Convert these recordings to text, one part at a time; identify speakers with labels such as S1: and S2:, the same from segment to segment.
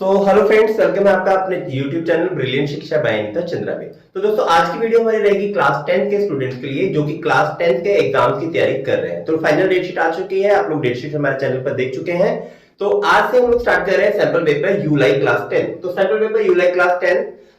S1: Hello friends, welcome है आपका अपने YouTube चैनल ब्रिलियंट शिक्षा बाय अनीता चंद्रा में। तो दोस्तों, आज की वीडियो हमारी रहेगी क्लास 10 के स्टूडेंट्स के लिए जो कि क्लास 10 के एग्जाम की तैयारी कर रहे हैं। तो फाइनल डेट शीट आ चुकी है, आप लोग डेट शीट हमारे चैनल पर देख चुके हैं। तो आज से हम लोग स्टार्ट कर रहे हैं sample paper you like class 10। तो sample paper you like class 10,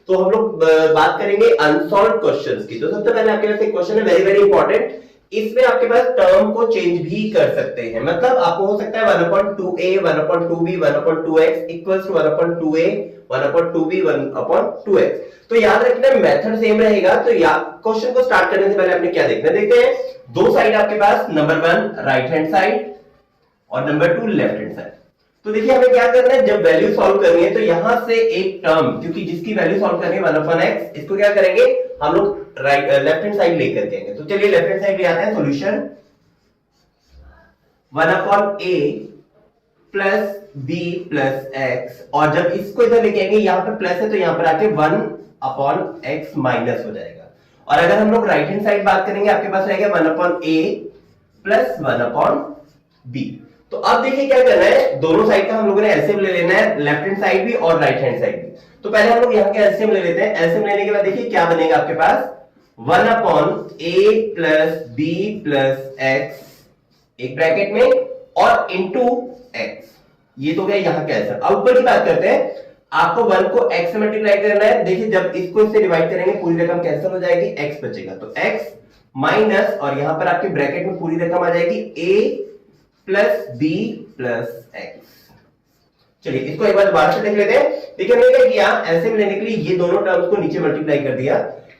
S1: तो हम लोग बात करेंगे अनसॉल्व क्वेश्चंस की। तो सबसे पहले आपके पास एक क्वेश्चन है, वेरी वेरी इंपॉर्टेंट। इसमें आपके पास टर्म को चेंज भी कर सकते हैं, मतलब आपको हो सकता है 1/2a 1/2b 1/2x equals to 1/2a 1/2b 1/2x। तो याद रखना मेथड सेम रहेगा। तो या क्वेश्चन को स्टार्ट करने से पहले आपने क्या देखना है, देखते हैं। दो साइड आपके पास, नंबर 1 राइट हैंड साइड और नंबर 2 लेफ्ट हैंड साइड। तो देखिए हमें क्या करना है, जब वैल्यू सॉल्व करनी है तो यहां से एक टर्म, क्योंकि जिसकी वैल्यू सॉल्व करनी है 1/x, इसको क्या करेंगे हम लोग लेफ्ट हैंड साइड लेकर के आएंगे। तो चलिए लेफ्ट हैंड साइड ले आते हैं। Solution 1/a plus b plus x, और जब इसको इधर लेके आएंगे, यहां पर प्लस है तो यहां पर आके 1/x माइनस हो जाएगा। और अगर हम लोग राइट हैंड साइड बात करेंगे, आपके पास रहेगा 1/a प्लस 1/b। तो अब देखिए क्या करना है, दोनों साइड का हम लोगों ने एलसीएम ले लेना है, लेफ्ट हैंड साइड भी और राइट हैंड साइड भी। तो पहले हम लोग यहाँ के एलसीएम ले लेते हैं। एलसीएम लेने के बाद देखिए क्या बनेगा आपके पास, 1/a plus b plus x एक ब्रैकेट में और इंटू x। ये तो गया यहाँ का आंसर। अब ऊपर की बात करते हैं, आपको 1 को x से मल्टीप्लाई करना है। देखिए जब इसको इससे डिवाइड करेंगे पूरी रकम कैंसिल हो जाएगी, x बचेगा। तो x माइनस, और यहां पर आपके ब्रैकेट में पूरी रकम आ जाएगी a plus b plus x। चलिए इसको एक बार दोबारा से देख लेते हैं। देखिए हमने क्या किया, एलसीएम लेने के लिए ये दोनों टर्म्स को नीचे मल्टीप्लाई कर दिया।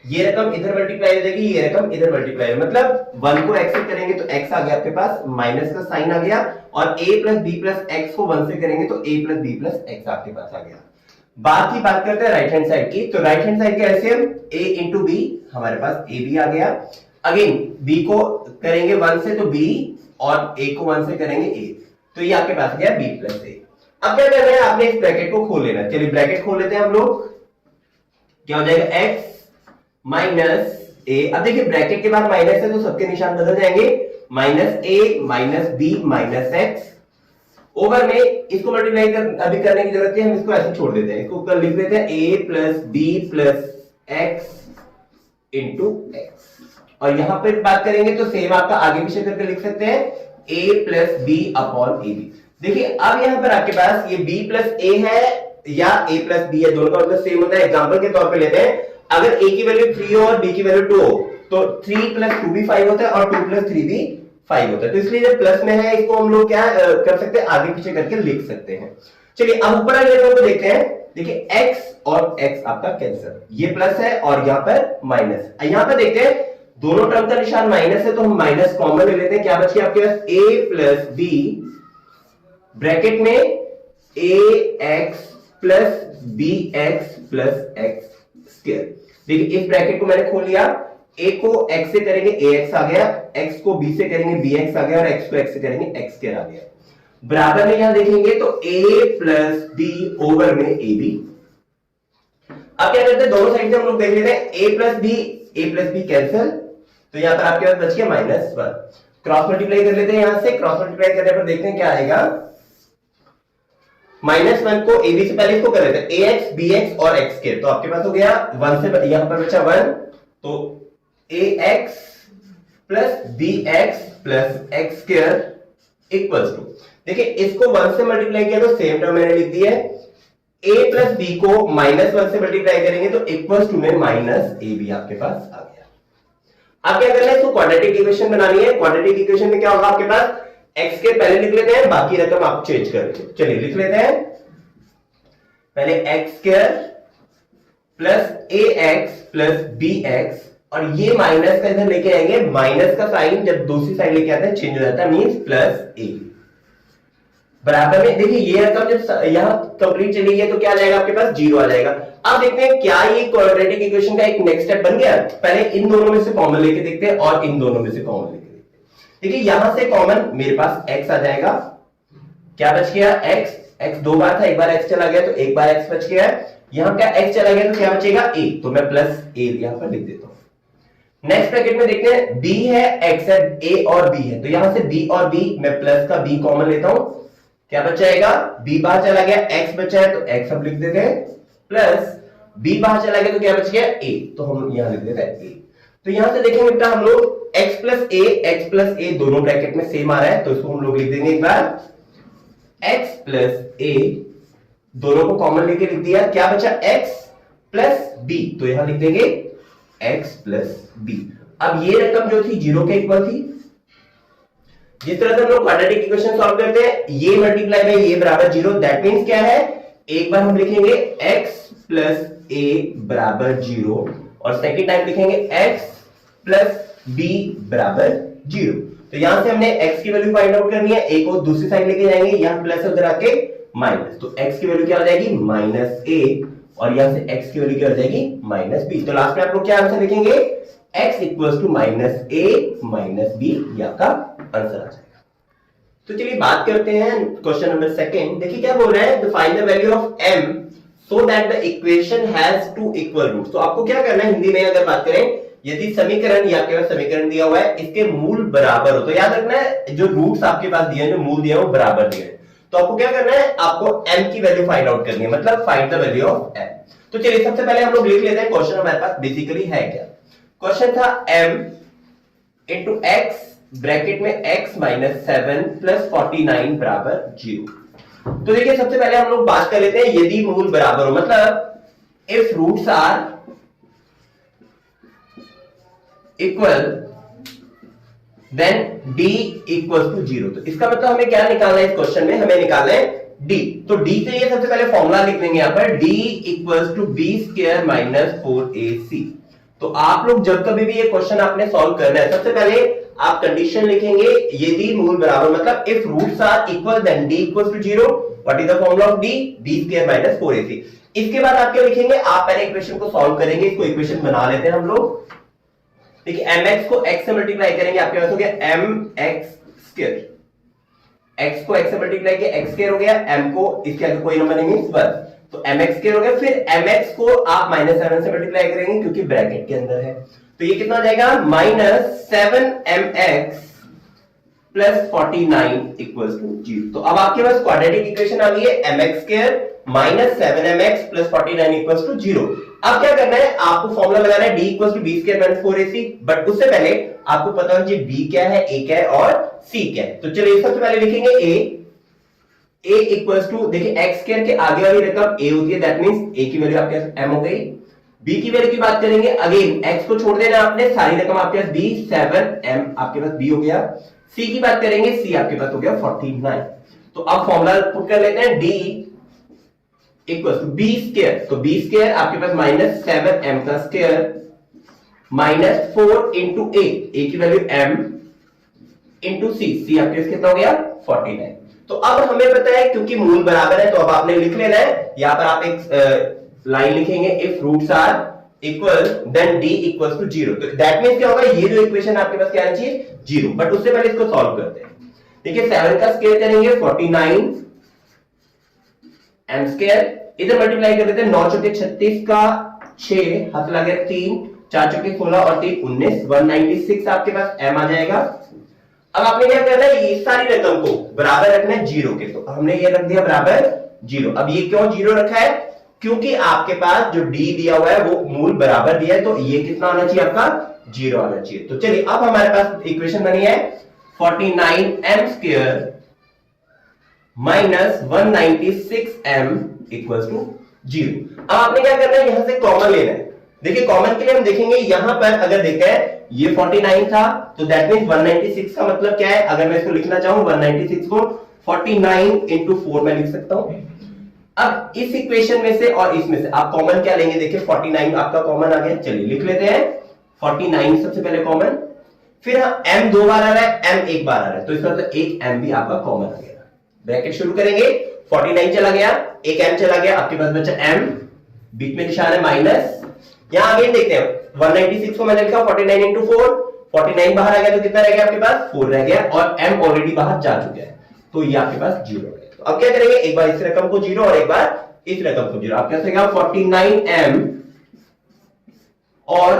S1: ये रकम इधर मल्टीप्लाई हो जाएगी, ये रकम इधर मल्टीप्लाई, मतलब 1 को x से करेंगे तो x आ गया आपके पास, माइनस का साइन आ गया, और a plus b plus x को 1 से करेंगे तो a plus b plus x आपके पास आ गया। बात करते हैं राइट हैंड साइड की। तो राइट हैंड साइड का एलसीएम a इंटू b, हमारे पास a b आ गया। अगेन b को करेंगे 1 से तो b, और a को 1 से करेंगे a, तो ये आपके पास गया b प्लस a। अब क्या करना है, आपने इस ब्रैकेट को खोल लेना। चलिए ब्रैकेट खोल लेते हैं हम लोग। क्या हो जाएगा, x माइनस a। अब देखिए ब्रैकेट के बाद माइनस है तो सबके निशान बदल जाएंगे, minus a minus b minus x over में इसको मल्टीप्लाई अभी करने की जरूरत है, हम इसको ऐसे छोड़ देते हैं। इसको ऊपर लिख देते हैं a plus b plus x into x। और यहां पर बात करेंगे तो सेम आपका आगे पीछे करके लिख सकते हैं, a plus b upon a b. देखिए अब यहां पर आपके पास ये b प्लस a है या a प्लस b है, दोनों का मतलब सेम होता है। एग्जांपल के तौर पे लेते हैं, अगर a की वैल्यू 3 हो और b की वैल्यू 2 हो तो 3 प्लस 2 भी 5 होता है और 2 प्लस 3 भी 5 होता है। तो इसलिए जब प्लस में है इसको हम लोग क्या कर सकते हैं, आगे पीछे करके लिख सकते हैं। चलिए अब ऊपर वाले टर्म को देखते हैं। देखिए x और x आपका कैंसिल, ये प्लस है और यहां पर माइनस। यहां पर देखते हैं दोनों टर्म का निशान माइनस है तो हम माइनस कॉमन ले लेते हैं। क्या बच गया आपके पास, a प्लस b ब्रैकेट में ax plus bx plus x square. देखिए इस ब्रैकेट को मैंने खोल लिया, a को x से करेंगे ax आ गया, x को b से करेंगे bx आ गया, और x को x से करेंगे x स्क्वायर आ गया। बराबर में यहां देखेंगे तो a प्लस b ओवर में ab। अब क्या करते हैं, दोनों साइड से हम लोग देख लेते हैं, a प्लस b कैंसिल, तो यहां पर आपके पास बच गया -1। क्रॉस मल्टीप्लाई कर लेते हैं, यहां से क्रॉस मल्टीप्लाई करने पर देखते हैं क्या आएगा। -1 को ab से पहले इसको कर लेते हैं, ax bx और x के, तो आपके पास हो गया 1 से यहां पर बचा 1, तो ax plus bx plus x square equals to, देखिए इसको 1 से मल्टीप्लाई किया तो सेम टर्म मैंने लिख दी है, a प्लस b को -1 से मल्टीप्लाई करेंगे तो इक्वल्स टू में माइनस ab आपके पास आ गया। अब क्या करना है, इसको क्वाड्रेटिक इक्वेशन बनानी है। क्वाड्रेटिक इक्वेशन में क्या होगा आपके पास, x के पहले लिख लेते हैं, बाकी रकम आप चेंज कर लीजिए। चलिए लिख लेते हैं, पहले x square plus ax plus bx, और ये माइनस का इधर लेके आएंगे, माइनस का साइन जब दूसरी साइड लेके आते हैं चेंज हो जाता है, मींस प्लस a। बराबर में देखिए ये रकम जब यहां कंप्लीट चली गई तो क्या आ जाएगा आपके पास, 0 आ जाएगा। अब देखते हैं क्या ये क्वाड्रेटिक इक्वेशन का एक नेक्स्ट स्टेप बन गया। पहले इन दोनों में से कॉमन लेके देखते हैं और इन दोनों में से कॉमन लेके देखते हैं। देखिए यहां से कॉमन मेरे पास x आ जाएगा, क्या बच गया x दो बार था, एक बार x चला गया तो एक बार x बच गया है। यहां क्या x चला गया तो क्या बचेगा a, तो मैं प्लस a यहां पर लिख देता हूं। नेक्स्ट ब्रैकेट में देखते हैं, b है x है a और b है, तो यहां से b और b मैं प्लस का b कॉमन लेता हूं, क्या बच जाएगा, b बाहर चला गया, x बचा है तो x हम लिख देते हैं, प्लस b बाहर चला गया तो क्या बच गया, a, तो हम यहां लिख देते हैं a। तो यहां से देखेंगे बेटा हम लोग x प्लस a दोनों ब्रैकेट में सेम आ रहा है, तो इसको हम लोग लिख देंगे एक बार x प्लस a, दोनों को कॉमन लेके लिख दिया, क्या बचा x प्लस b, तो यहां लिख देंगे x प्लस b। अब ये रकम जो थी 0 के इक्वल थी। जिस तरह से हम लोग क्वाड्रेटिक इक्वेशन सॉल्व करते हैं, ये मल्टीप्लाई बाय ये बराबर 0, दैट मींस क्या है, एक बार हम लिखेंगे x प्लस a बराबर 0 और सेकेंड टाइम लिखेंगे x प्लस b बराबर 0। तो यहां से हमने x की वैल्यू फाइंड आउट करनी है, a को दूसरी साइड लेके जाएंगे, यहां प्लस उधर आके माइनस, तो x की वैल्यू क्या हो जाएगी, माइनस a, और यहां से x की वैल्यू क्या हो जाएगी, माइनस b। तो लास्ट में आप लोग क्या आंसर लिखेंगे, x equals to minus a minus b, ये आपका आंसर आ जाएगा। तो चलिए बात करते हैं क्वेश्चन नंबर सेकंड। देखिए क्या बोल रहा है, find the value of m so that the equation has two equal roots. तो आपको क्या करना है, हिंदी में अगर बात करें, यदि समीकरण या आपके पास समीकरण दिया हुआ है, इसके मूल बराबर हो, तो याद रखना है जो रूट्स आपके पास दिए हैं, जो मूल दिए हैं वो बराबर दिए हैं। तो आपको क्या करना है, आपको m की वैल्यू फाइंड आउट करनी है, मतलब find the value of m। तो चलिए सबसे पहले हम लोग लिख लेते हैं क्वेश्चन हमारे पास बेसिकली है क्या। क्वेश्चन था m इंटू x ब्रैकेट में x माइनस 7 प्लस 49 बराबर 0। तो देखिए सबसे पहले हम लोग बात कर लेते हैं यदि मूल बराबर हो, मतलब if roots are equal then d equals to 0। तो इसका मतलब हमें क्या निकालना है, इस क्वेश्चन में हमें निकालना है d। तो d के लिए सबसे पहले फॉर्मूला लिख देंगे यहां पर, d equals to b square minus 4ac। तो आप लोग जब कभी भी ये क्वेश्चन आपने सॉल्व करना है, सबसे पहले आप कंडीशन लिखेंगे यदि मूल बराबर, मतलब if roots are equal then d equals to 0। What is the formula of d, b square minus 4ac। इसके बाद आप क्या लिखेंगे, आप पहले इक्वेशन को सॉल्व करेंगे, इसको इक्वेशन बना लेते हैं हम लोग। देखिए mx को x से मल्टीप्लाई करेंगे, आपके पास हो गया mx स्क्वायर, x को x से मल्टीप्लाई किया x स्क्वायर हो गया, m को इसके आगे कोई नंबर नहीं है, बस तो mx स्क्वायर हो गया। फिर mx को आप -7 से मल्टीप्लाई करेंगे क्योंकि ब्रैकेट के अंदर है, तो ये कितना हो जाएगा, -7mx प्लस 49 इक्वल्स टू 0। तो अब आपके पास क्वाड्रेटिक इक्वेशन आ गई है, mx square minus 7mx plus 49 equals to 0। अब क्या करना है, आपको फॉर्मूला लगाना है d equals to b square minus 4ac, but उससे पहले आपको पता होना चाहिए b क्या है, a क्या है और c क्या है। तो चलिए सबसे पहले लिखेंगे a इक्वल्स टू, देखिए x स्क्वायर के आगे वाली रकम a होती है, दैट मींस a की वैल्यू आपके पास m हो गई। b की वैल्यू की बात करेंगे, अगेन x को छोड़ देना आपने, सारी रकम आपके पास b 7m आपके पास b हो गया। c की बात करेंगे, c आपके पास हो गया 49। तो अब फॉर्मूला पुट कर लेते हैं, d equals to b square, तो b स्क्वायर आपके पास माइनस 7m का स्क्वायर माइनस 4 इंटू a की वैल्यू m इंटू c आपके पास कितना हो गया 49। तो अब हमें पता है क्योंकि मूल बराबर है, तो अब आपने लिख लेना है, यहां पर आप एक लाइन लिखेंगे, if roots are equal then d equals to 0। तो दैट मींस क्या होगा, ये जो इक्वेशन आपके पास क्या आना चाहिए 0। बट उससे पहले इसको सॉल्व करते हैं। देखिए 7 का स्क्वायर करेंगे 49 m स्क्वायर, इधर मल्टीप्लाई कर देते हैं, 9 चौके 36 का 6 हाथ लगे 3, 4 चौके 16 और 3 19, 196 आपके पास m आ जाएगा। अब आपने क्या करना है, ये सारी रकम को बराबर रखना है 0 के, तो हमने ये रख दिया बराबर 0। अब ये क्यों 0 रखा है, क्योंकि आपके पास जो d दिया हुआ है वो मूल बराबर दिया है, तो ये कितना आना चाहिए आपका 0 आना चाहिए। तो चलिए अब हमारे पास इक्वेशन बनी है 49m square minus 196m equals to 0। अब आपने क्या करना है, यहां से कॉमन लेना है। देखिए कॉमन के लिए हम देखेंगे, यहां पर अगर देखें ये 49 था, तो दैट मींस 196 का मतलब क्या है, अगर मैं इसको लिखना चाहूं 196 को 49 इंटू 4 में लिख सकता हूं। अब इस इक्वेशन में से और इसमें से आप कॉमन क्या लेंगे, देखिए 49 आपका कॉमन आ गया, चलिए लिख लेते हैं 49 सबसे पहले कॉमन, फिर m 2 बार आ रहा है, m 1 बार आ रहा है, तो इसका मतलब एक m भी आपका कॉमन आ गया। ब्रैकेट शुरू करेंगे, 49 चला गया, एक m चला गया, आपके पास बचा m, बीच में निशान है माइनस। यहां अगेन देखते हैं 196 को मैंने लिखा 49 इंटू 4, 49 बाहर आ गया तो कितना रह गया आपके पास 4 रह गया, और m ऑलरेडी बाहर जा चुका है, तो ये आपके पास 0 हो गया। तो अब क्या करेंगे, एक बार इस रकम को 0 और एक बार इस रकम को 0, आपके पास रहेगा 49m और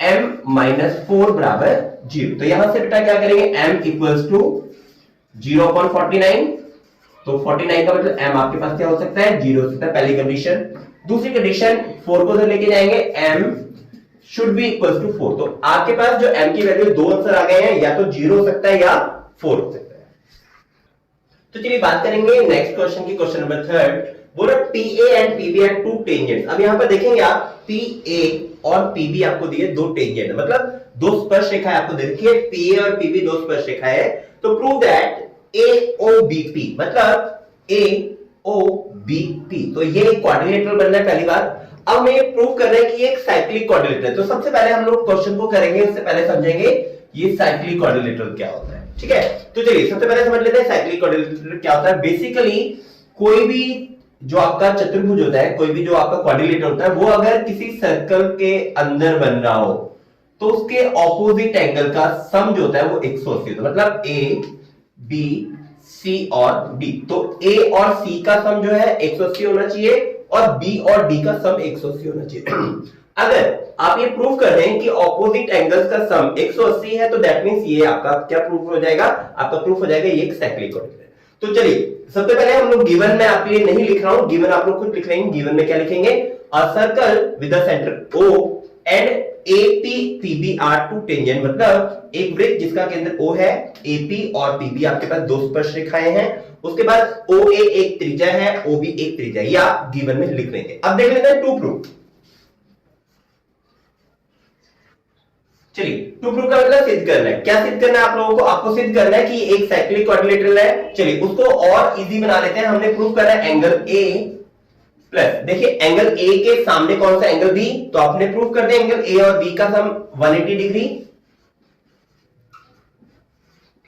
S1: m माइनस 4 बराबर 0। तो यहां से बेटा क्या करेंगे, m इक्वल्स टू 0/49, तो 49 का मतलब m आपके पास क्या हो सकता है, 0 हो सकता है, पहली कंडीशन। दूसरी कंडीशन 4 को उधर लेके जाएंगे, m should be equal to 4। तो आपके पास जो m की वैल्यू दो आंसर आ गए हैं, या तो 0 हो सकता है या 4 हो सकता है। तो चलिए बात करेंगे नेक्स्ट क्वेश्चन की, क्वेश्चन नंबर 3। बोलो PA and PB are two tangents. अब यहां पर देखेंगे आप PA और PB आपको दिए दो टेंजेंट, मतलब दो स्पर्श रेखाएं आपको दे रखी है, PA और PB दो स्पर्श रेखाएं है। तो प्रूव दैट AOBP मतलब AOBP, तो ये एक क्वाड्रिलेटरल बनना है पहली बार। अब मैं ये प्रूव कर रहे हैं कि ये एक साइक्लिक क्वाड्रिलेटरल है। तो सबसे पहले हम लोग क्वेश्चन को करेंगे, उससे पहले समझेंगे ये साइक्लिक क्वाड्रिलेटरल क्या होता है, ठीक है। तो चलिए सबसे पहले समझ लेते हैं साइक्लिक क्वाड्रिलेटरल क्या होता है। बेसिकली कोई भी जो आपका चतुर्भुज होता है, कोई भी जो आपका क्वाड्रिलेटरल होता है, वो अगर किसी सर्कल के अंदर बन रहा हो तो उसके ऑपोजिट एंगल का सम जो होता है वो 180 होता है। मतलब A B C और D, तो A और C का सम जो है 180 होना चाहिए और B और D का सम 180 होना चाहिए। अगर आप ये प्रूव कर रहे हैं कि ऑपोजिट एंगल्स का सम 180 है, तो दैट मींस ये आपका क्या प्रूफ हो जाएगा, आपका प्रूफ हो जाएगा ये एक साइक्लिक क्वाड्रिलेटरल है। तो चलिए सबसे पहले हम लोग गिवन में आपके लिए नहीं लिख रहा हूं, गिवन आप लोग खुद लिख लेंगे। गिवन में क्या लिखेंगे, a circle with the centre O and AP PB are two tangent, मतलब एक वृत्त जिसका केंद्र O है, AP और PB आपके पास दो स्पर्श रेखाएं हैं। उसके बाद OA एक त्रिज्या है, OB एक त्रिज्या, या गिवन में लिख लेंगे। अब देख लेते हैं टू प्रूफ। चलिए टू प्रूफ का मतलब सिद्ध करना है। क्या सिद्ध करना है आप लोगों को, आपको सिद्ध करना है कि एक साइक्लिक क्वाड्रिलेटरल है। चलिए उसको और इजी बना लेते हैं। हमने प्रूफ करना है एंगल A प्लस, देखिए एंगल A के सामने कौन सा एंगल B, तो आपने प्रूफ कर दिया एंगल A और B का सम 180 डिग्री,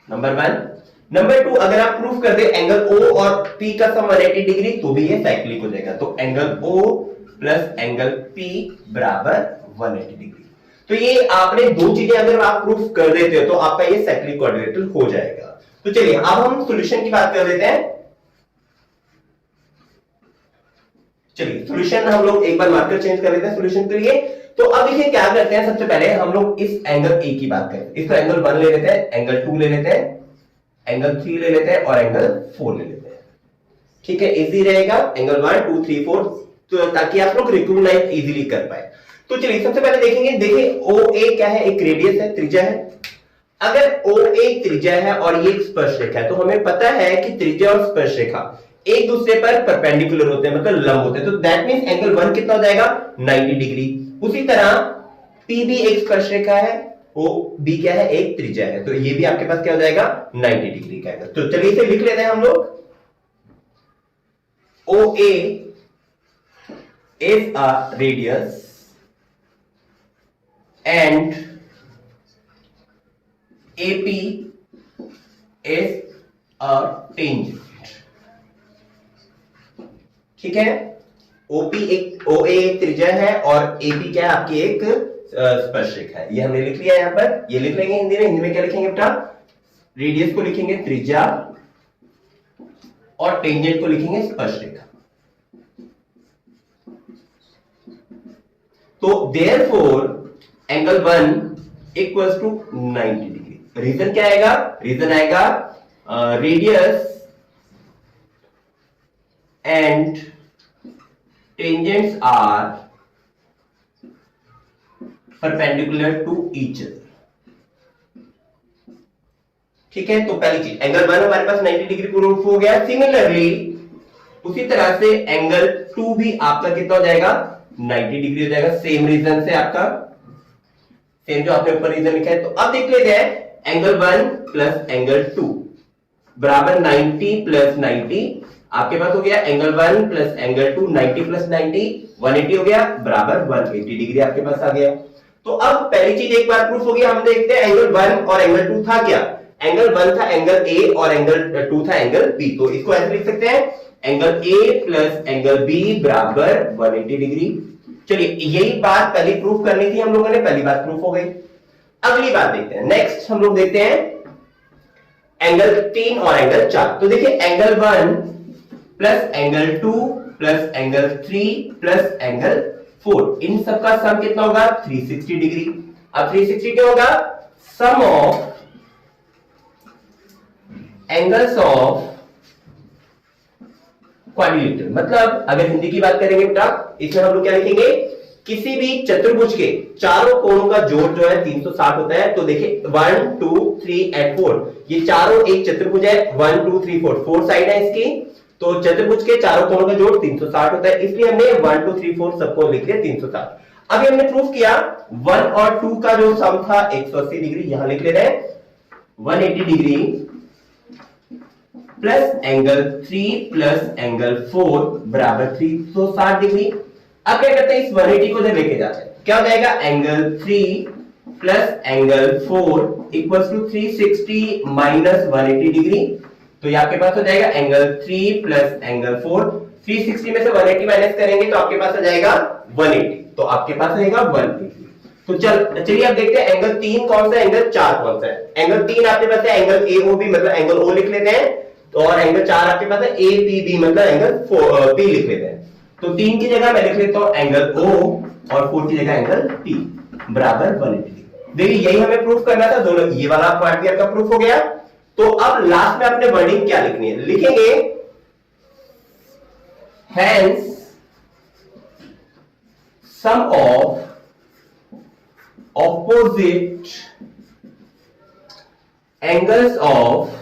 S1: नंबर 1। नंबर 2, अगर आप प्रूफ कर दे एंगल O और P का सम 180 डिग्री, तो भी ये साइक्लिक हो जाएगा। तो angle O plus angle P बराबर 180 डिग्री। तो ये आपने दो चीजें अगर आप प्रूफ कर देते हो तो आपका ये साइक्लिक क्वाड्रिलेटरल हो जाएगा। तो चलिए अब हम सॉल्यूशन की बात कर लेते हैं। चलिए सॉल्यूशन हम लोग एक बार मार्कर चेंज कर लेते हैं सॉल्यूशन के लिए। तो अब देखिए क्या करते हैं, सबसे पहले हम लोग इस एंगल A की बात करते हैं। इसको एंगल 1 ले लेते हैं, एंगल 2 ले लेते हैं, एंगल 3 ले लेते हैं और एंगल 4 ले लेते हैं, ठीक है। इजी रहेगा एंगल 1 2 3 4, तो ताकि आप लोग रिकॉग्नाइज इजीली कर पाए। तो चलिए सबसे पहले देखेंगे, देखिए OA क्या है, एक रेडियस है, त्रिज्या है। अगर OA त्रिज्या है और ये एक स्पर्श रेखा है, तो हमें पता है कि त्रिज्या और स्पर्श रेखा एक दूसरे पर परपेंडिकुलर होते हैं, मतलब लंब होते हैं। तो दैट मींस एंगल 1 कितना हो जाएगा, 90 डिग्री। उसी तरह PB एक स्पर्श रेखा है, OB क्या है, एक त्रिज्या है, तो ये भी आपके पास क्या हो जाएगा, 90 डिग्री का एंगल। तो चलिए इसे लिख लेते हैं हम लोग। OA is a radius and AP is a tangent, ठीक है। OP एक OA एक त्रिज्या है और AP क्या है, आपकी एक स्पर्श रेखा है। ये हमने लिख लिया यहाँ पर। ये लिख लेंगे हिंदी में। हिंदी में क्या लिखेंगे बेटा, रेडियस को लिखेंगे त्रिज्या और टेंजेंट को लिखेंगे स्पर्श रेखा। तो therefore angle 1 equals to 90 degree. Reason क्या आएगा, रीजन आएगा radius and tangents are perpendicular to each other, ठीक है। तो पहली चीज एंगल 1 हमारे पास 90 डिग्री प्रूफ हो गया। सिमिलरली उसी तरह से एंगल 2 भी आपका कितना हो जाएगा, 90 डिग्री हो जाएगा। सेम रीजन से आपका, सेम जो आपने ऊपर रीजन लिखा है। तो अब देख लेते हैं एंगल 1 प्लस एंगल 2 बराबर 90 प्लस 90, आपके पास हो गया एंगल 1 प्लस एंगल 2, 90 प्लस 90 180 हो गया, बराबर 180 डिग्री आपके पास आ गया। तो अब पहली चीज एक बार प्रूफ हो गया। हम देखते हैं एंगल 1 और एंगल 2 था क्या, एंगल 1 था एंगल A और एंगल 2 था एंगल B। तो इसको ऐसे लिख सकते हैं, angle A plus angle B बराबर 180 डिग्री। चलिए यही बात पहले प्रूफ करनी थी हम लोगों ने, पहली बात प्रूफ हो गई। अगली बात देखते हैं। नेक्स्ट हम लोग देखते हैं एंगल 3 और एंगल 4। तो देखिए angle 1 plus angle 2 plus angle 3 plus angle 4, इन सबका सम कितना होगा, 360 डिग्री। अब 360 क्या होगा, सम ऑफ एंगल्स ऑफ क्वाड्रिलेटरल, मतलब अगर हिंदी की बात करेंगे बेटा, इसमें हम लोग क्या लिखेंगे, किसी भी चतुर्भुज के चारों कोणों का जोड़ जो है 360 होता है। तो देखिए 1 2 3 एंड 4, ये चारों एक चतुर्भुज है, 1 2 3 4, 4 साइड है इसकी, तो चतुर्भुज के चारों कोणों का जोड़ 360 होता है, इसलिए हमने 1 2 3 4 सबको लिख दिया 360। अभी हमने प्रूफ किया 1 और 2 का जो सम था 180 डिग्री, यहां लिख ले रहे हैं 180 degree plus angle 3 plus angle 4 बराबर 360 डिग्री। अब क्या करते हैं, इस 180 को इधर लेके जाते हैं, क्या हो जाएगा, angle 3 plus angle 4 equals to 360 minus 180 degree. तो ये आपके पास हो जाएगा एंगल 3 प्लस एंगल 4, 360 में से 180 माइनस करेंगे तो आपके पास आ जाएगा 180, तो आपके पास रहेगा 180। तो चलिए अब देखते हैं एंगल 3 कौन सा है, एंगल 4 कौन सा है। एंगल 3 आपके पास है एंगल AOB, मतलब एंगल O लिख लेते हैं, और एंगल 4 आपके पास है APB, मतलब एंगल P लिख लेते हैं। तो 3 की जगह मैं लिख लेता हूं एंगल O और 4 की जगह एंगल P बराबर 180। देखिए यही हमें प्रूफ करना था, दोनों ये वाला क्वाड्रिलेटरल का प्रूफ हो गया। तो अब लास्ट में अपने वर्डिंग क्या लिखनी है, लिखेंगे hence sum of opposite angles of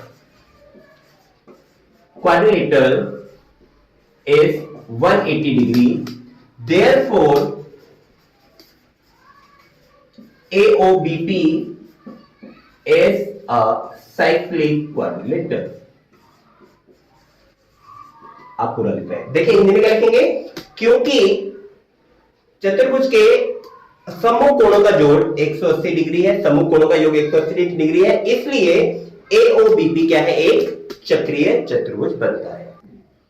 S1: quadrilateral is 180 degree, therefore AOBP is a cyclic quadrilateral। आप पूरा लिख रहे हैं, देखिए हिंदी में क्या लिखेंगे, क्योंकि चतुर्भुज के समूह कोणों का जोड़ 180 डिग्री है, समूह कोणों का योग 180 डिग्री है, इसलिए AOBP क्या है, एक चक्रीय चतुर्भुज बनता है।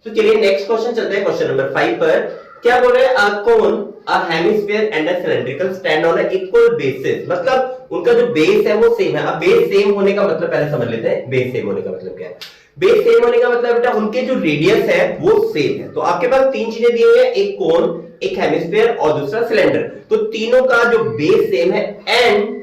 S1: तो चलिए नेक्स्ट क्वेश्चन चलते हैं, क्वेश्चन नंबर 5 पर। क्या बोल रहे हैं, a cone, a hemisphere and a cylindrical stand on a equal basis, मतलब उनका जो बेस है वो सेम है। अब बेस सेम होने का मतलब पहले समझ लेते हैं, बेस सेम होने का मतलब क्या है। बेस सेम होने का मतलब बेटा उनके जो रेडियस है वो सेम है। तो आपके पास तीन चीजें दी हुई है, एक कोन, एक हेमिस्फीयर और दूसरा सिलेंडर। तो तीनों का जो बेस सेम है एंड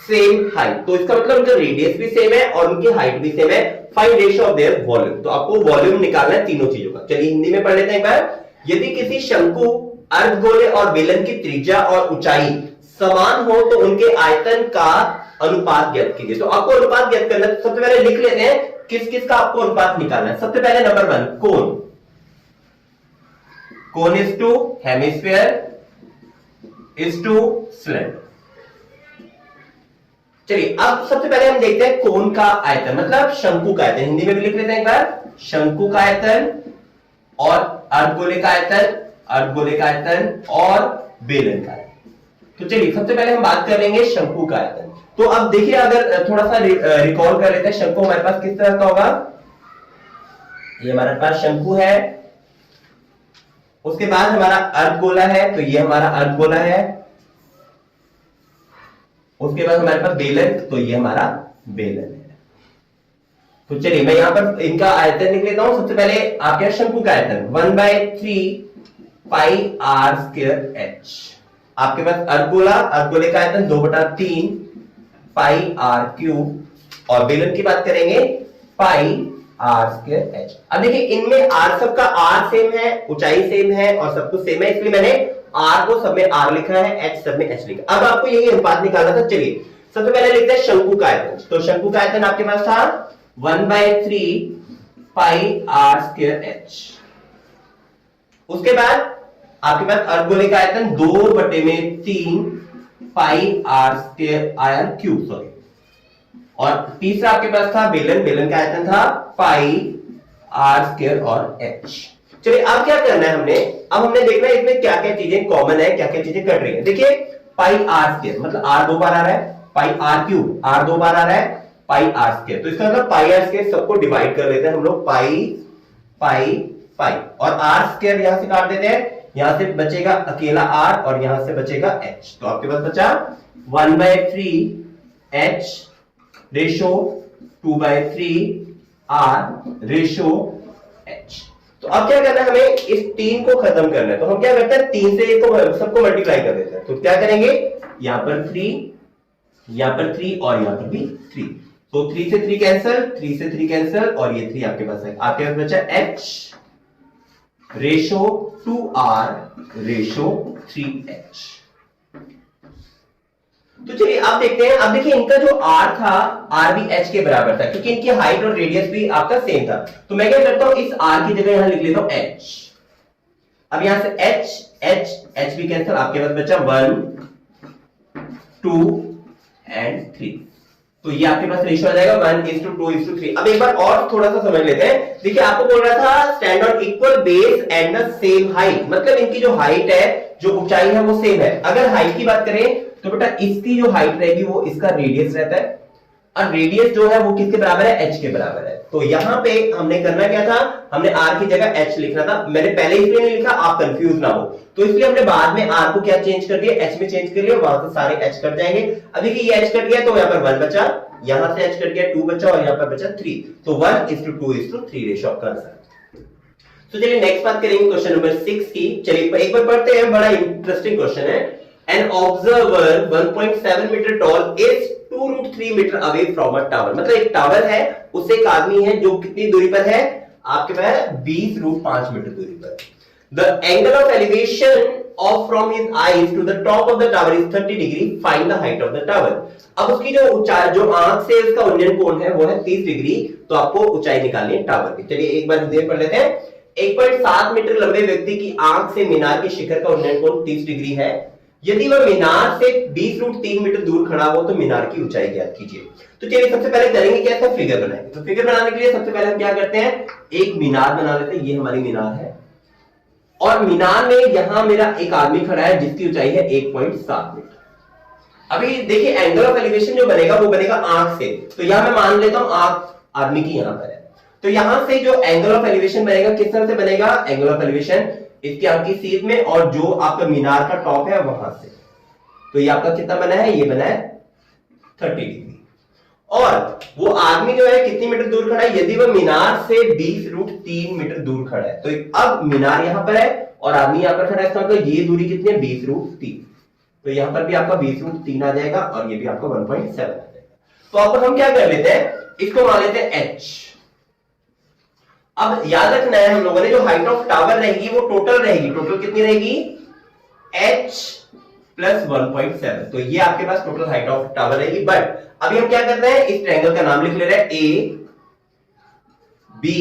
S1: सेम हाइट, तो इसका मतलब उनका रेडियस भी सेम है और उनकी हाइट भी सेम है। Find ratio of their volume, तो आपको वॉल्यूम निकालना है तीनों चीजों का। चलिए हिंदी में पढ़ लेते हैं एक बार। यदि किसी शंकु, अर्धगोले और बेलन की त्रिज्या और ऊंचाई समान हो तो उनके आयतन का अनुपात ज्ञात कीजिए। तो आपको अनुपात ज्ञात करना है, सबसे पहले लिख लेते हैं किस किस का आपको अनुपात निकालना है। सबसे पहले number 1 cone, cone is to hemisphere is to cylinder. चलिए अब सबसे पहले हम देखते हैं कोन का आयतन, मतलब शंकु का आयतन। हिंदी में भी लिख लेते हैं एक बार, शंकु का आयतन और अर्धगोले का आयतन, अर्धगोले का आयतन और बेलन का आयतन। तो चलिए सबसे पहले हम बात करेंगे शंकु का आयतन। तो अब देखिए अगर थोड़ा सा रिकॉल कर लेते हैं, शंकु हमारे पास किस तरह का होगा, ये हमारे पास शंकु है, उसके बाद हमारा अर्धगोला है, तो ये हमारा अर्धगोला है, उसके बाद हमारे पास बेलन, तो ये हमारा बेलन है। तो चलिए मैं यहां पर इनका आयतन लिख लेता हूं। सबसे पहले आपके शंकु का आयतन 1/3 पाई आर स्क्वायर एच। आपके पास अर्धगोला, अर्धगोले का आयतन 2/3 पाई आर क्यूब, और बेलन की बात करेंगे पाई आर स्क्वायर एच। अब देखिए इनमें आर, सबका आर सेम है, ऊंचाई सेम है और सब कुछ सेम है, इसलिए मैंने आर को सब में आर लिखा है, एच सब में एच लिखा। अब आपको यही अनुपात निकालना था। चलिए सबसे पहले लिखते हैं शंकु का आयतन। तो शंकु का आयतन आपके पास था 1/3 पाई आर स्क्वायर एच। उसके बाद आपके पास अर्धगोले का आयतन 2/3 pi R square R cube, sorry. और तीसरा आपके पास था बेलन, बेलन का आयतन था पाई आर स्क्वायर और एच। चलिए अब क्या करना है हमने, अब हमने देखना है इसमें क्या क्या चीजें कॉमन है, क्या क्या चीजें कट रही है। देखिए पाई आर स्क्वायर मतलब आर 2 बार आ रहा है, पाई आर क्यूब आर 2 बार आ रहा है, पाई आर स्क्वायर, तो इसका मतलब पाई आर स्क्वायर सबको डिवाइड कर लेते हैं हम लोग, पाई पाई पाई, और आर स्क्वायर यहां से काट देते हैं, यहां से बचेगा अकेला आर और यहां से बचेगा एच। तो आपके पास बचा 1/3 h ratio 2/3 r ratio h. तो अब क्या करना है, हमें इस 3 को खत्म करना है। तो हम क्या करते हैं, 3 से इसको सबको मल्टीप्लाई कर देते हैं। तो क्या करेंगे, यहां पर 3, यहां पर 3 और यहां पर भी 3। तो 3 से 3 कैंसिल, 3 से 3 कैंसिल, और ये 3 आपके पास है। आपके पास बचा h ratio 2r ratio 3h। तो चलिए आप देखते हैं। अब देखिए इनका जो r था, r भी h के बराबर था क्योंकि इनकी हाइट और रेडियस भी आपका सेम था। तो मैं क्या करता हूं, इस r की जगह यहां लिख लेता हूं h। अब यहां से h भी कैंसिल, आपके पास बचा 1 2 एंड 3। तो ये आपके पास रेशियो आ जाएगा 1:2:3। अब एक बार और थोड़ा सा समझ लेते हैं। देखिए आपको बोल रहा था stand on equal base and the same height, मतलब इनकी जो हाइट है, जो ऊंचाई है वो सेम है। अगर हाइट की बात करें तो बेटा इसकी जो हाइट रहेगी वो इसका रेडियस रहता है, और रेडियस जो है वो किसके बराबर है, h के बराबर है। तो यहां पे हमने करना क्या था, हमने r की जगह h लिखना था। मैंने पहले इसलिए नहीं लिखा, आप कंफ्यूज ना हो, तो इसलिए हमने बाद में r को क्या चेंज कर दिया, h में चेंज कर लिया, वहां से सारे h कट जाएंगे। अब देखिए ये h कट गया तो यहां पर 1 बचा, यहां से h कट गया 2 बचा, और यहां पर बचा 3। तो 1:2:3 रेशियो आपका आंसर। तो चलिए नेक्स्ट बात करेंगे क्वेश्चन नंबर 6 की। चलिए एक बार पढ़ते हैं, बड़ा इंटरेस्टिंग क्वेश्चन है। An observer 1.7 metre tall is 2√3 metre away from a tower. मतलब एक टावर है, उससे एक आदमी है जो कितनी दूरी पर है, आपके पास 20√5 मीटर दूरी पर। The angle of elevation of from his eyes to the top of the tower is 30 degree, find the height of the tower. अब उसकी जो ऊंचाई, जो आंख से उसका उन्नयन कोण है वो है 30 डिग्री। तो आपको ऊंचाई निकालनी है टावर की। चलिए एक बार देख पढ़ लेते हैं। 1.7 मीटर लंबे व्यक्ति की आंख से मीनार के शिखर का उन्नयन कोण 30 डिग्री है। यदि वह मीनार से 20√3 मीटर दूर खड़ा हो तो मीनार की ऊंचाई ज्ञात कीजिए। तो चलिए सबसे पहले करेंगे क्या, इसका फिगर बनाएंगे। तो फिगर बनाने के लिए सबसे पहले हम क्या करते हैं, एक मीनार बना लेते हैं। ये हमारी मीनार है, और मीनार में यहां मेरा एक आदमी खड़ा है जिसकी ऊंचाई है 1.7 मीटर। अभी देखिए एंगल ऑफ एलिवेशन जो बनेगा वो बनेगा आंख से। तो यहां मैं मान लेता हूं आंख आदमी की यहां पर है, तो यहां से जो एंगल ऑफ एलिवेशन बनेगा किस तरह से बनेगा, एंगल ऑफ एलिवेशन इसकी आपकी सीध में, और जो आपका मीनार का टॉप है वहां से। तो ये आपका कितना बना है, ये बना है 30 डिग्री। और वो आदमी जो है कितनी मीटर दूर खड़ा है, यदि वह मीनार से 20√3 मीटर दूर खड़ा है। तो अब मीनार यहां पर है और आदमी यहां पर खड़ा है, इसका मतलब ये दूरी कितनी है, 20√3। तो यहां पर भी आपका 20√3 आ जाएगा, और ये भी आपका 1.7 आ जाएगा। तो अब हम क्या कर लेते हैं, इसको मान लेते हैं h। अब याद रखना है हम लोगों ने, जो हाइट ऑफ टावर रहेगी वो टोटल रहेगी। टोटल कितनी रहेगी, h प्लस 1.7। तो ये आपके पास टोटल हाइट ऑफ टावर रहेगी। बट अभी हम क्या कर रहे हैं, इस ट्रायंगल का नाम लिख ले रहे हैं ए बी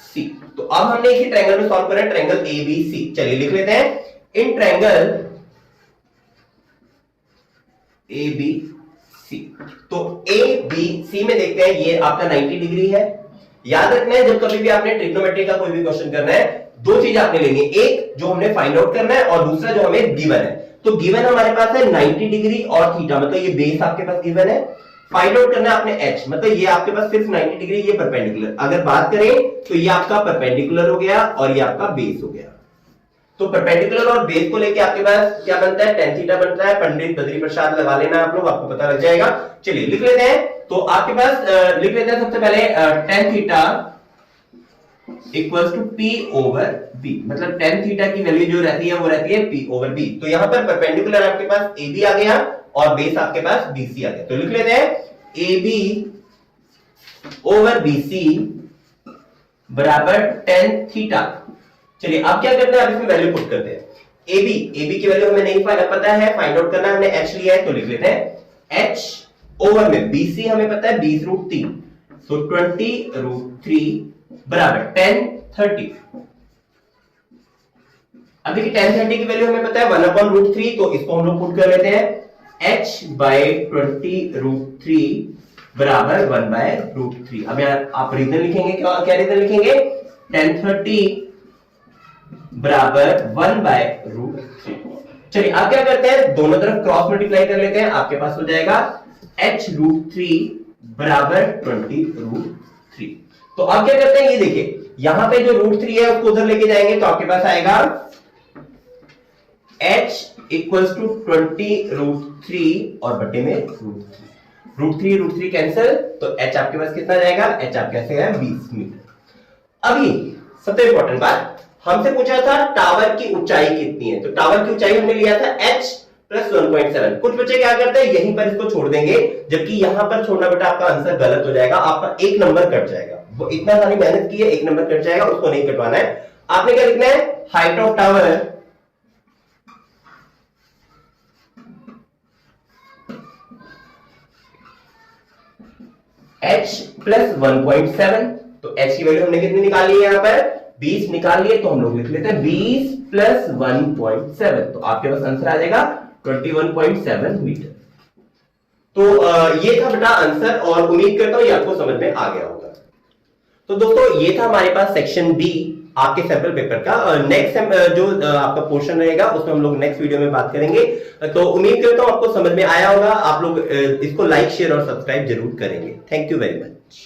S1: सी। तो अब हमने इसी ट्रायंगल में सॉल्व करा है, ट्रायंगल ए बी सी। चलिए लिख लेते हैं in triangle A B C. तो ए बी सी में देखते हैं, ये आपका 90 डिग्री है। याद रखना है जब कभी भी आपने ट्रिग्नोमेट्री का कोई भी क्वेश्चन करना है, दो चीज आपने लेनी है, एक जो हमने फाइंड आउट करना है, और दूसरा जो हमें गिवन है। तो गिवन हमारे पास है 90 डिग्री और थीटा, मतलब ये बेस आपके पास गिवन है। फाइंड आउट करना है आपने h, मतलब ये आपके पास सिर्फ 90 डिग्री, ये परपेंडिकुलर। अगर बात करें तो ये आपका परपेंडिकुलर हो गया और ये आपका बेस हो गया। तो परपेंडिकुलर और बेस को लेके आपके पास क्या बनता है, tan थीटा बनता है। पंडित बद्री प्रसाद लगा लेना आप लोग, आपको पता लग जाएगा। चलिए लिख लेते हैं। तो आपके पास लिख लेते हैं सबसे पहले tan theta equals to P over B, मतलब tan थीटा की वैल्यू जो रहती है वो रहती है P ओवर B। तो यहां पर परपेंडिकुलर आपके पास AB आ गया और बेस आपके पास BC आ गया। तो लिख लेते हैं AB ओवर BC बराबर tan थीटा। चलिए अब क्या करते हैं, अब इसमें वैल्यू पुट करते हैं। AB की वैल्यू हमें नहीं पता है, फाइंड आउट करना है, हमने h लिया है। तो लिख लेते हैं h ओवर में BC हमें पता है 20√3, तो 20√3 बराबर tan 30। अब देखिए tan 30 की वैल्यू हमें पता है 1/√3, तो इसको हम लोग पुट कर लेते हैं h by 20√3 बराबर 1/√3। अब यार आप रीजन लिखेंगे, क्या रीजन लिखेंगे, tan 30 बराबर 1/√3। चलिए अब क्या करते हैं, दोनों तरफ क्रॉस मल्टीप्लाई कर लेते हैं। आपके पास हो जाएगा h√3 बराबर 20√3। तो अब क्या करते हैं, ये देखिए यहां पे जो √3 है उसको उधर लेके जाएंगे, तो आपके पास आएगा h इक्वल्स टू 20√3 और बटे में √3 कैंसिल, तो h आपके पास कितना जाएगा, h आपके पास है 20 मीटर। अभी सबसे इंपॉर्टेंट बात, हमसे पूछा था टावर की ऊंचाई कितनी है। तो टावर की ऊंचाई हमने लिया था h प्लस 1.7। कुछ बच्चे क्या करते हैं, यहीं पर इसको छोड़ देंगे, जबकि यहां पर छोड़ना बेटा आपका आंसर गलत हो जाएगा, आपका एक नंबर कट जाएगा। वो इतना सारी मेहनत की है, एक नंबर कट जाएगा, उसको नहीं कटवाना है। आपने क्या लिखना है, height of tower h plus 1.7। तो h की वैल्यू हमने कितनी निकाली है, यहां पर 20 निकाल लिए, तो हम लोग लिख लेते हैं 20 प्लस 1.7, तो आपके पास आंसर आ जाएगा 21.7 मीटर। तो ये था बेटा आंसर, और उम्मीद करता हूं ये आपको समझ में आ गया होगा। तो दोस्तों ये था हमारे पास सेक्शन बी आपके सैंपल पेपर का। नेक्स्ट जो आपका पोर्शन रहेगा उसमें हम लोग नेक्स्ट वीडियो में बात करेंगे। तो उम्मीद करता हूं आपको समझ में आया होगा। आप लोग इसको लाइक शेयर और सब्सक्राइब जरूर करेंगे। Thank you very much.